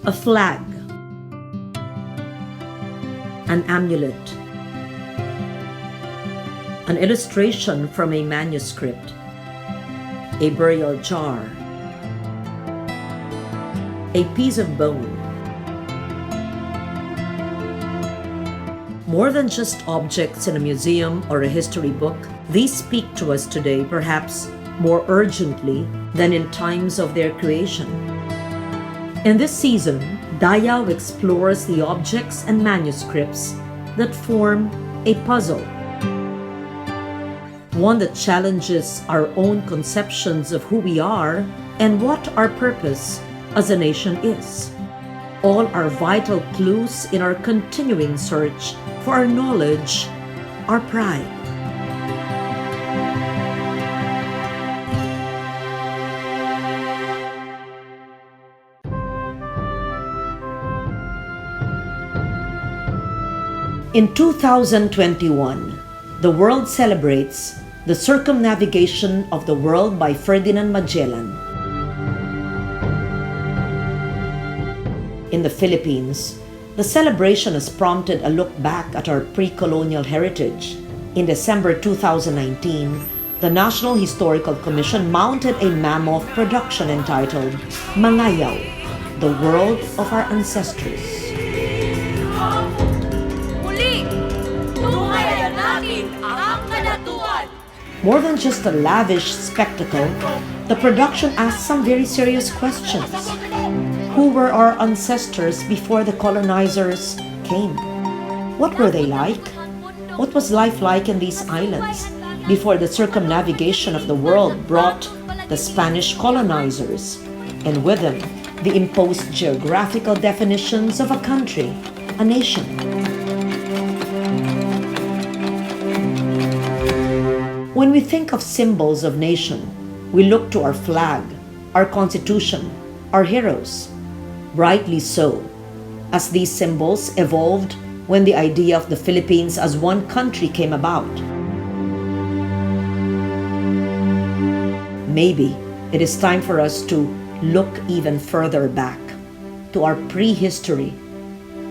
A flag, an amulet, an illustration from a manuscript, a burial jar, a piece of bone. More than just objects in a museum or a history book, these speak to us today perhaps more urgently than in times of their creation. In this season, Dayaw explores the objects and manuscripts that form a puzzle, one that challenges our own conceptions of who we are and what our purpose as a nation is. All are vital clues in our continuing search for our knowledge, our pride. In 2021, the world celebrates the circumnavigation of the world by Ferdinand Magellan. In the Philippines, the celebration has prompted a look back at our pre-colonial heritage. In December 2019, the National Historical Commission mounted a mammoth production entitled Mangayaw, the World of Our Ancestors. More than just a lavish spectacle, the production asked some very serious questions. Who were our ancestors before the colonizers came? What were they like? What was life like in these islands before the circumnavigation of the world brought the Spanish colonizers, and with them, the imposed geographical definitions of a country, a nation? When we think of symbols of nation, we look to our flag, our constitution, our heroes. Rightly so, as these symbols evolved when the idea of the Philippines as one country came about. Maybe it is time for us to look even further back, to our prehistory,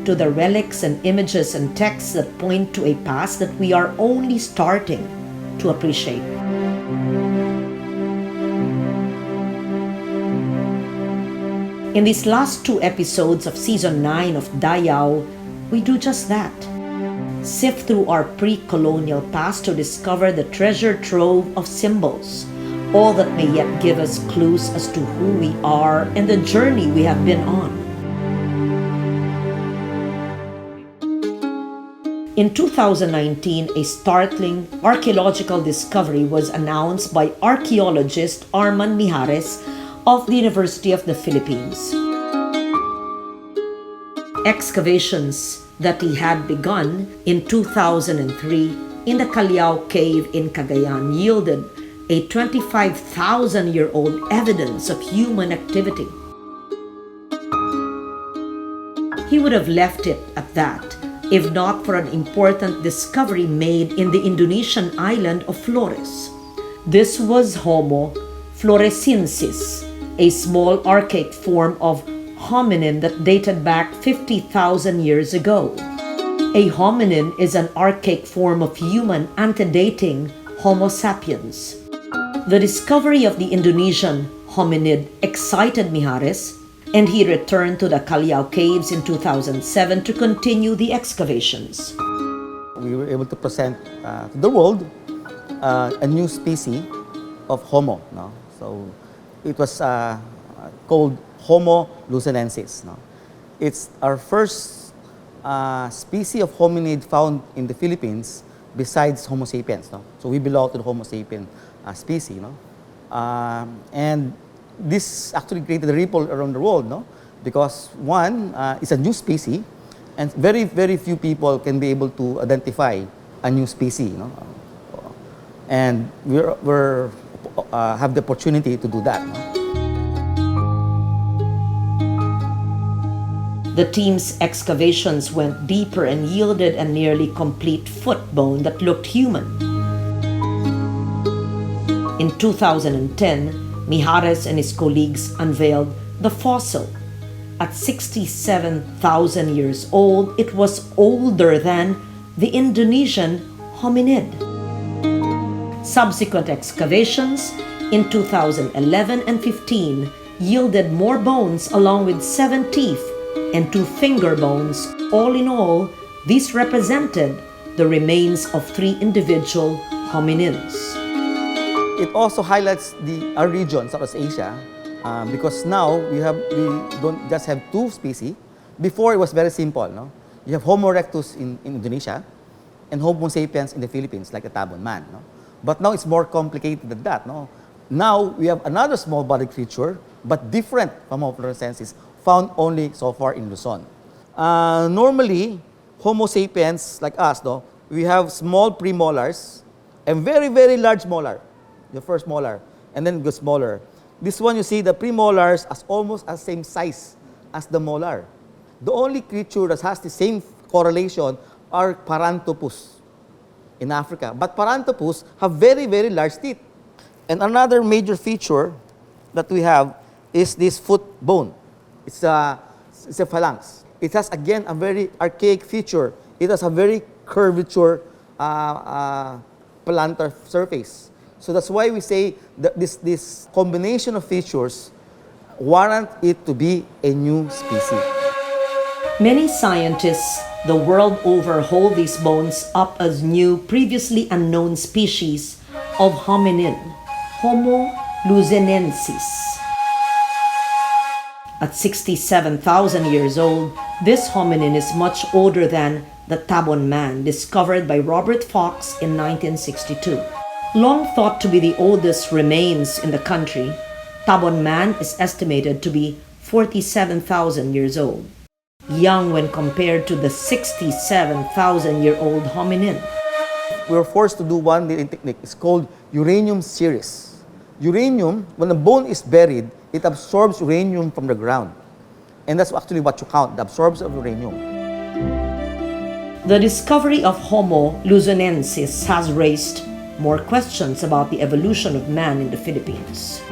to the relics and images and texts that point to a past that we are only starting to appreciate. In these last two episodes of Season 9 of Dayaw, we do just that. Sift through our pre-colonial past to discover the treasure trove of symbols, all that may yet give us clues as to who we are and the journey we have been on. In 2019, a startling archaeological discovery was announced by Archaeologist Armand Mijares of the University of the Philippines. Excavations that he had begun in 2003 in the Callao cave in Cagayan yielded a 25,000-year-old evidence of human activity. He would have left it at that if not for an important discovery made in the Indonesian island of Flores. This was Homo Luzonensis, a small archaic form of hominin that dated back 50,000 years ago. A hominin is an archaic form of human antedating Homo sapiens. The discovery of the Indonesian hominid excited Mijares, and he returned to the Callao caves in 2007 to continue the excavations. We were able to present to the world a new species of Homo. No? So it was called Homo Luzonensis. No? It's our first species of hominid found in the Philippines besides Homo sapiens. No? So we belong to the Homo sapien species. No? And this actually created a ripple around the world, no? Because one, it's a new species, and very, very few people can be able to identify a new species, no? And we have the opportunity to do that. No? The team's excavations went deeper and yielded a nearly complete foot bone that looked human. In 2010, Mijares and his colleagues unveiled the fossil, At 67,000 years old, it was older than the Indonesian hominid. Subsequent excavations in 2011 and 15 yielded more bones along with 7 teeth and 2 finger bones. All in all, these represented the remains of 3 individual hominids. It also highlights our region, Southeast Asia, because now we don't just have 2 species. Before it was very simple, no? You have Homo erectus in Indonesia and Homo sapiens in the Philippines, like the Tabon man, no? But now it's more complicated than that, no? Now we have another small-bodied creature, but different from Homo Luzonensis, found only so far in Luzon. Normally, Homo sapiens, like us, no, we have small premolars and very, very large molar, the first molar, and then it goes smaller. This one, you see, the premolars as almost the same size as the molar. The only creature that has the same correlation are Paranthropus in Africa. But Paranthropus have very, very large teeth. And another major feature that we have is this foot bone. It's a phalanx. It has, again, a very archaic feature. It has a very curvature plantar surface. So that's why we say that this combination of features warrant it to be a new species. Many scientists the world over hold these bones up as new, previously unknown species of hominin, Homo Luzonensis. At 67,000 years old, this hominin is much older than the Tabon man, discovered by Robert Fox in 1962. Long thought to be the oldest remains in the country, Tabon man is estimated to be 47,000 years old, young when compared to the 67,000-year-old hominin. We were forced to do one dating technique. It's called uranium series. Uranium, when the bone is buried, it absorbs uranium from the ground. And that's actually what you count, the absorption of uranium. The discovery of Homo Luzonensis has raised more questions about the evolution of man in the Philippines.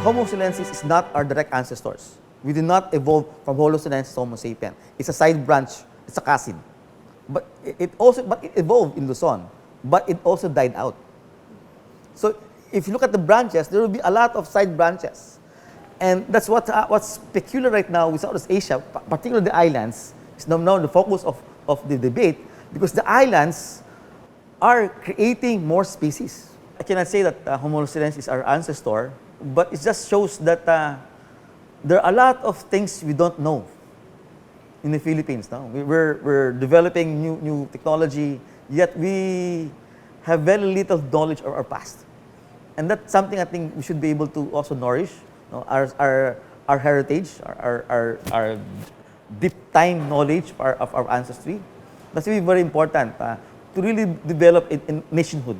Homo Luzonensis is not our direct ancestors. We did not evolve from Homo Luzonensis to Homo sapien. It's a side branch, it's a cousin. But it evolved in Luzon, but it also died out. So if you look at the branches, there will be a lot of side branches. And that's what's peculiar right now with Southeast Asia, particularly the islands, is now the focus of the debate, because the islands are creating more species. I cannot say that Homo Luzonensis is our ancestor, but it just shows that there are a lot of things we don't know in the Philippines. No? We're developing new technology, yet we have very little knowledge of our past. And that's something I think we should be able to also nourish, you know, our heritage, our deep time knowledge of our ancestry. That's really very important to really develop in nationhood.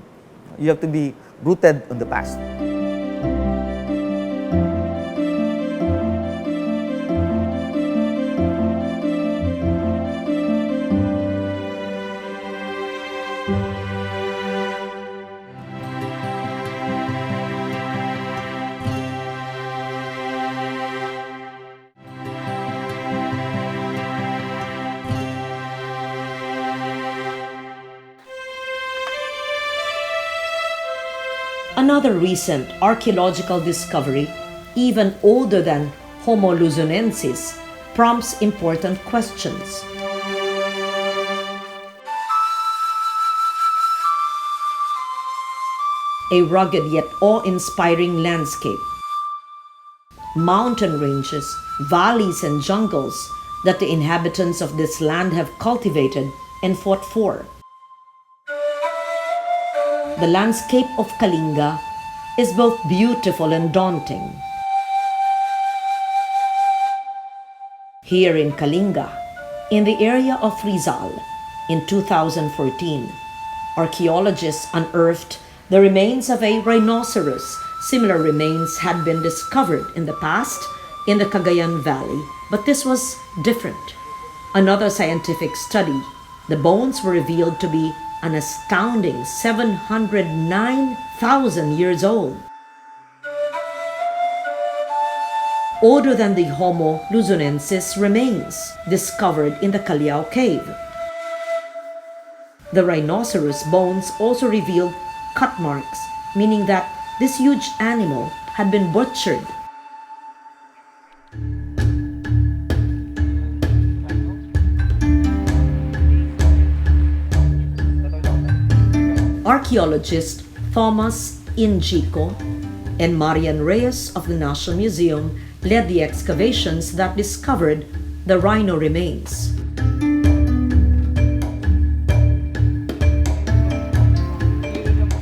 You have to be rooted in the past. Another recent archaeological discovery, even older than Homo Luzonensis, prompts important questions. A rugged yet awe-inspiring landscape. Mountain ranges, valleys, and jungles that the inhabitants of this land have cultivated and fought for. The landscape of Kalinga is both beautiful and daunting. Here in Kalinga, in the area of Rizal, in 2014, archaeologists unearthed the remains of a rhinoceros. Similar remains had been discovered in the past in the Cagayan Valley, but this was different. Another scientific study, the bones were revealed to be an astounding 709,000 years old. older than the Homo Luzonensis remains discovered in the Dayaw cave. The rhinoceros bones also revealed cut marks, meaning that this huge animal had been butchered. Archaeologist Thomas Injico and Marian Reyes of the National Museum led the excavations that discovered the rhino remains.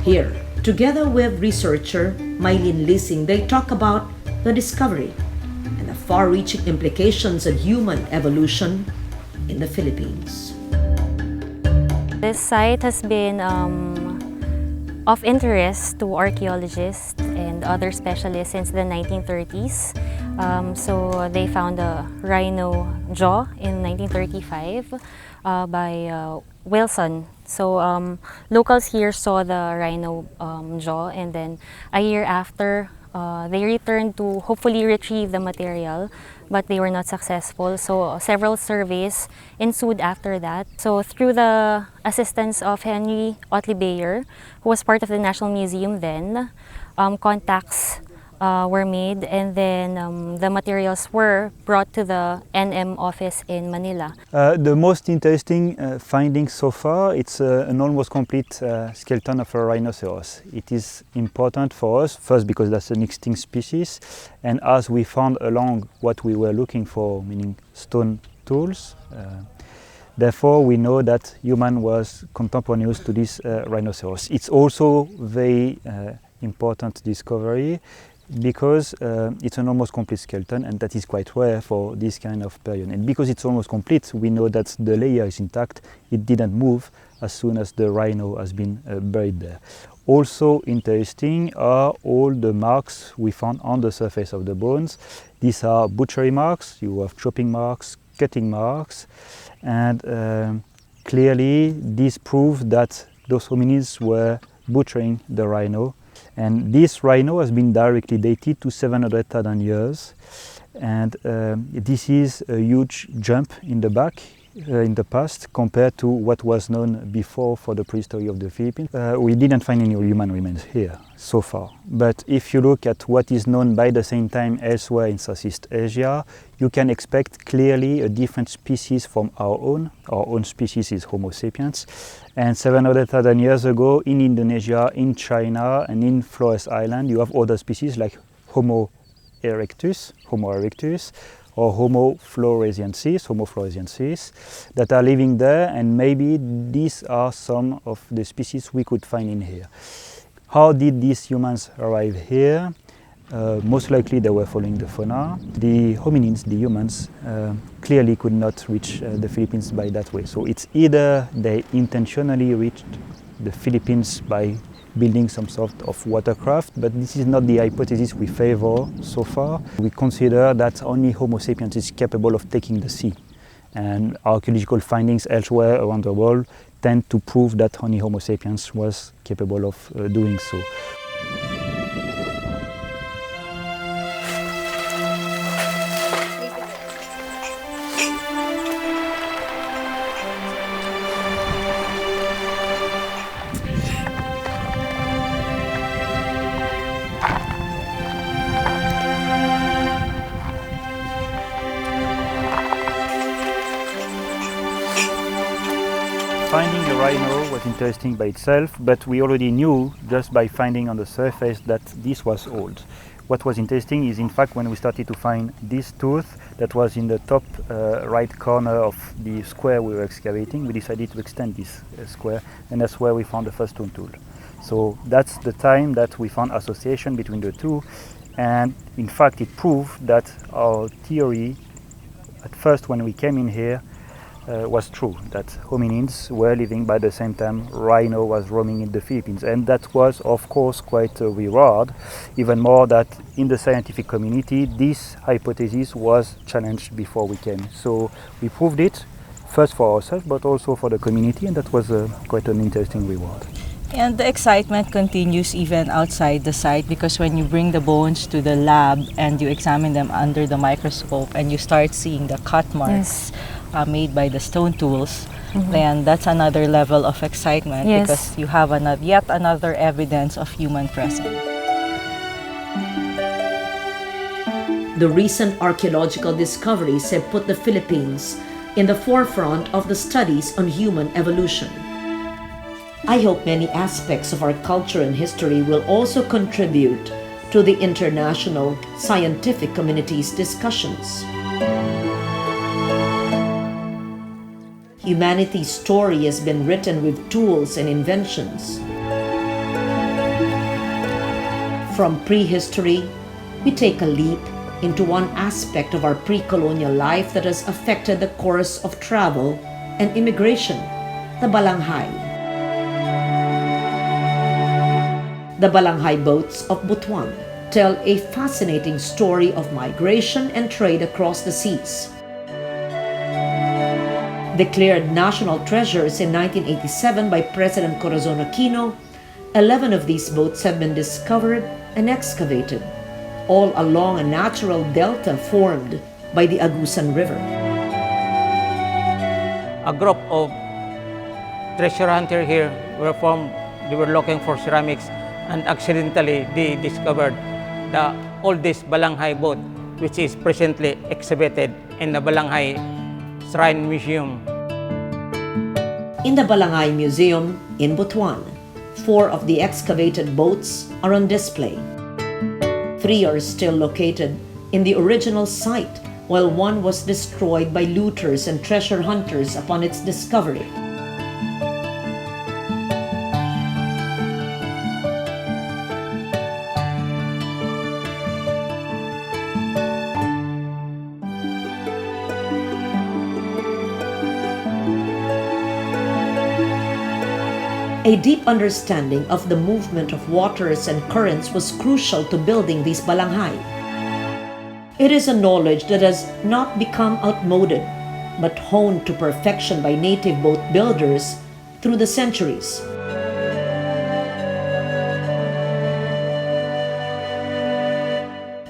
Here, together with researcher Mylene Lissing, they talk about the discovery and the far-reaching implications of human evolution in the Philippines. This site has been of interest to archaeologists and other specialists since the 1930s. So they found a rhino jaw in 1935 by Wilson. So locals here saw the rhino jaw, and then a year after they returned to hopefully retrieve the material, but they were not successful. So several surveys ensued after that. So through the assistance of Henry Otley Bayer, who was part of the National Museum then, contacts were made, and then the materials were brought to the NM office in Manila. The most interesting finding so far, it's an almost complete skeleton of a rhinoceros. It is important for us, first because that's an extinct species, and as we found along what we were looking for, meaning stone tools, therefore we know that human was contemporaneous to this rhinoceros. It's also very important discovery because it's an almost complete skeleton, and that is quite rare for this kind of period. And because it's almost complete, we know that the layer is intact. It didn't move as soon as the rhino has been buried there. Also interesting are all the marks we found on the surface of the bones. These are butchery marks, you have chopping marks, cutting marks, and clearly this proves that those hominids were butchering the rhino. And this rhino has been directly dated to 700,000 years, and this is a huge jump in the back, in the past, compared to what was known before for the prehistory of the Philippines. We didn't find any human remains here so far, but if you look at what is known by the same time elsewhere in Southeast Asia, you can expect clearly a different species from our own. Our own species is Homo sapiens, and 700,000 years ago in Indonesia, in China, and in Flores Island, you have other species like Homo erectus, or Homo floresiensis, that are living there, and maybe these are some of the species we could find in here. How did these humans arrive here? Most likely they were following the fauna. The hominids, the humans, clearly could not reach the Philippines by that way. So it's either they intentionally reached the Philippines by building some sort of watercraft, but this is not the hypothesis we favor so far. We consider that only Homo sapiens is capable of taking the sea, and archaeological findings elsewhere around the world tend to prove that only Homo sapiens was capable of doing so. Finding a rhino was interesting by itself, but we already knew just by finding on the surface that this was old. What was interesting is, in fact, when we started to find this tooth that was in the top right corner of the square we were excavating, we decided to extend this square, and that's where we found the first stone tool. So that's the time that we found association between the two, and in fact it proved that our theory at first when we came in here was true, that hominids were living by the same time rhino was roaming in the Philippines. And that was of course quite a reward, even more that in the scientific community this hypothesis was challenged before we came. So we proved it first for ourselves but also for the community, and that was quite an interesting reward. And the excitement continues even outside the site, because when you bring the bones to the lab and you examine them under the microscope and you start seeing the cut marks made by the stone tools, then that's another level of excitement, because you have yet another evidence of human presence. The recent archaeological discoveries have put the Philippines in the forefront of the studies on human evolution. I hope many aspects of our culture and history will also contribute to the international scientific community's discussions. Humanity's story has been written with tools and inventions. From prehistory, we take a leap into one aspect of our pre-colonial life that has affected the course of travel and immigration, the Balangai. The Balangai boats of Butuan tell a fascinating story of migration and trade across the seas. Declared national treasures in 1987 by President Corazon Aquino, 11 of these boats have been discovered and excavated, all along a natural delta formed by the Agusan River. A group of treasure hunters here were formed. They were looking for ceramics, and accidentally they discovered the oldest Balangai boat, which is presently exhibited in the Balangai Shrine Museum. In the Balangai Museum in Butuan, 4 of the excavated boats are on display. 3 are still located in the original site, while 1 was destroyed by looters and treasure hunters upon its discovery. A deep understanding of the movement of waters and currents was crucial to building these balangai. It is a knowledge that has not become outmoded, but honed to perfection by native boat builders through the centuries.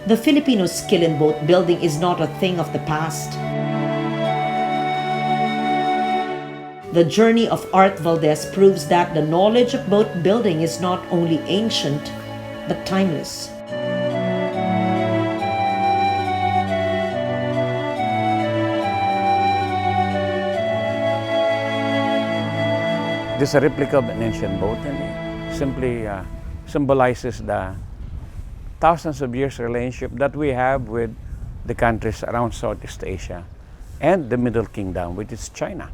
The Filipino skill in boat building is not a thing of the past. The journey of Art Valdez proves that the knowledge of boat building is not only ancient, but timeless. This is a replica of an ancient boat, and it simply symbolizes the thousands of years relationship that we have with the countries around Southeast Asia and the Middle Kingdom, which is China.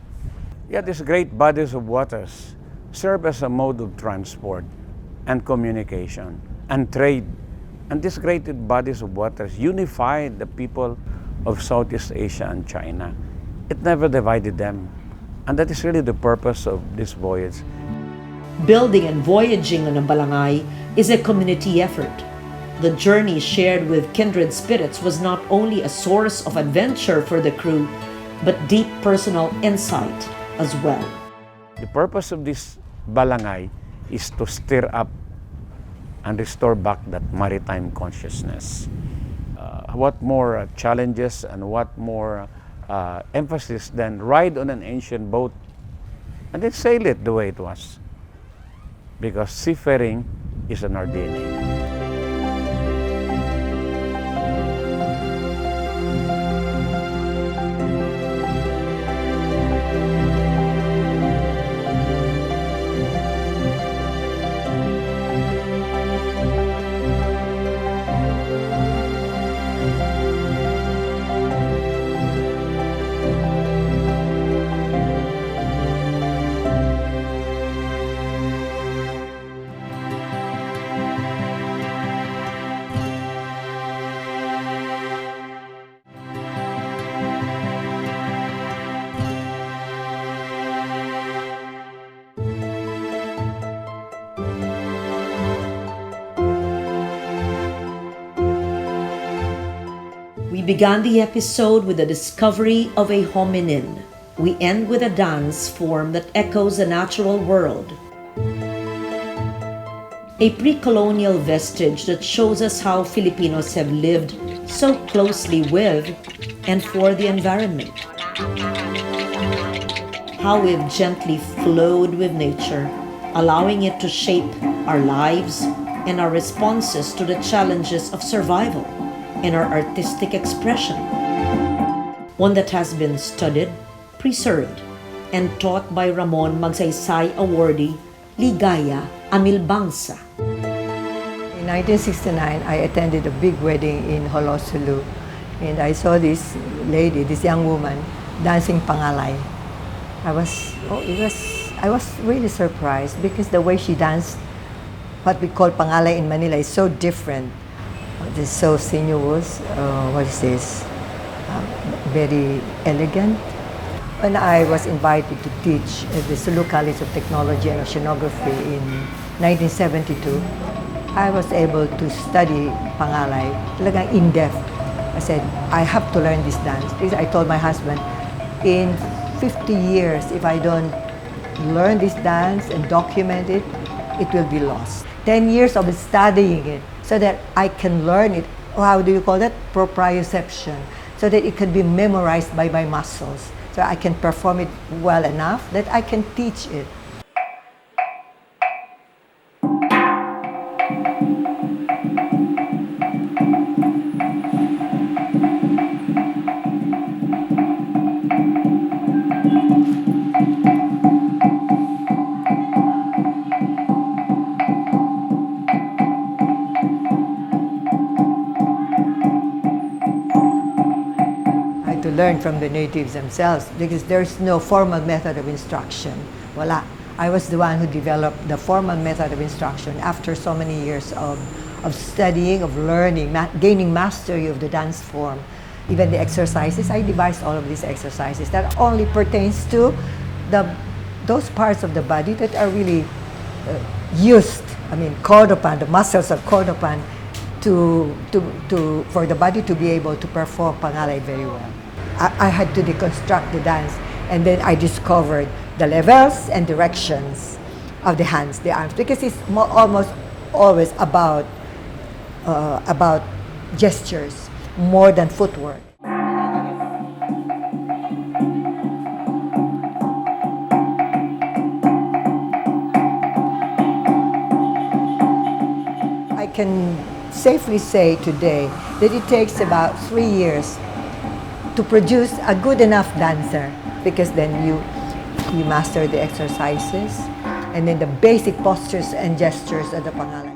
Yeah, these great bodies of waters serve as a mode of transport and communication and trade. And these great bodies of waters unified the people of Southeast Asia and China. It never divided them. And that is really the purpose of this voyage. Building and voyaging on a balangai is a community effort. The journey shared with kindred spirits was not only a source of adventure for the crew, but deep personal insight as well. The purpose of this Balangai is to stir up and restore back that maritime consciousness. What more challenges and what more emphasis than ride on an ancient boat and then sail it the way it was. Because seafaring is in our DNA. We began the episode with the discovery of a hominin. We end with a dance form that echoes the natural world. a pre-colonial vestige that shows us how Filipinos have lived so closely with and for the environment. How we've gently flowed with nature, allowing it to shape our lives and our responses to the challenges of survival and our artistic expression. One that has been studied, preserved, and taught by Ramon Magsaysay awardee Ligaya Amilbangsa. In 1969, I attended a big wedding in Holosulu, and I saw this lady, this young woman, dancing Pangalai. I was really surprised because the way she danced, what we call Pangalai in Manila, is so different. It's so sinuous. What is this? Very elegant. When I was invited to teach at the Sulu College of Technology and Oceanography in 1972, I was able to study Pangalai talagang in-depth. I said, I have to learn this dance. Because I told my husband, in 50 years, if I don't learn this dance and document it, it will be lost. 10 years of studying it so that I can learn it. How do you call that? Proprioception. So that it can be memorized by my muscles. So I can perform it well enough that I can teach it. To learn from the natives themselves because there's no formal method of instruction. Voila. I was the one who developed the formal method of instruction after so many years of studying, of learning, gaining mastery of the dance form. Even the exercises, I devised all of these exercises that only pertains to those parts of the body that are really used. I mean, called upon, the muscles are called upon for the body to be able to perform Pangalai very well. I had to deconstruct the dance, and then I discovered the levels and directions of the hands, the arms, because it's almost always about gestures more than footwork. I can safely say today that it takes about 3 years to produce a good enough dancer, because then you master the exercises and then the basic postures and gestures of the Pangalai.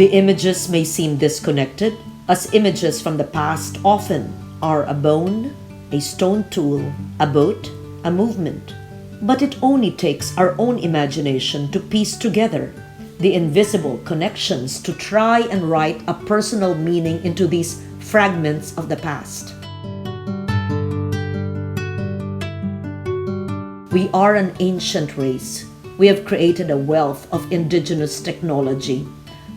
The images may seem disconnected, as images from the past often are a bone, a stone tool, a boat, a movement. But it only takes our own imagination to piece together the invisible connections to try and write a personal meaning into these fragments of the past. We are an ancient race. We have created a wealth of indigenous technology.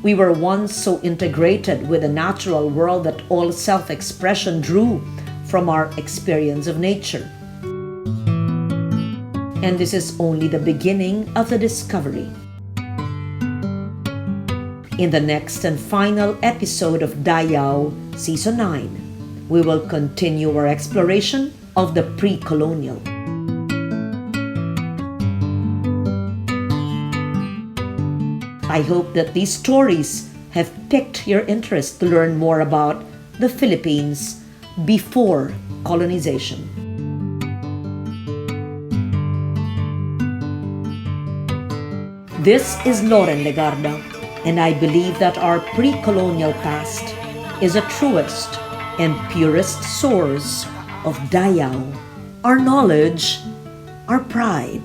We were once so integrated with the natural world that all self-expression drew from our experience of nature. And this is only the beginning of the discovery. In the next and final episode of Dayaw Season 9, we will continue our exploration of the pre-colonial. I hope that these stories have piqued your interest to learn more about the Philippines before colonization. This is LOREN Legarda, and I believe that our pre-colonial past is the truest and purest source of Dayaw, our knowledge, our pride.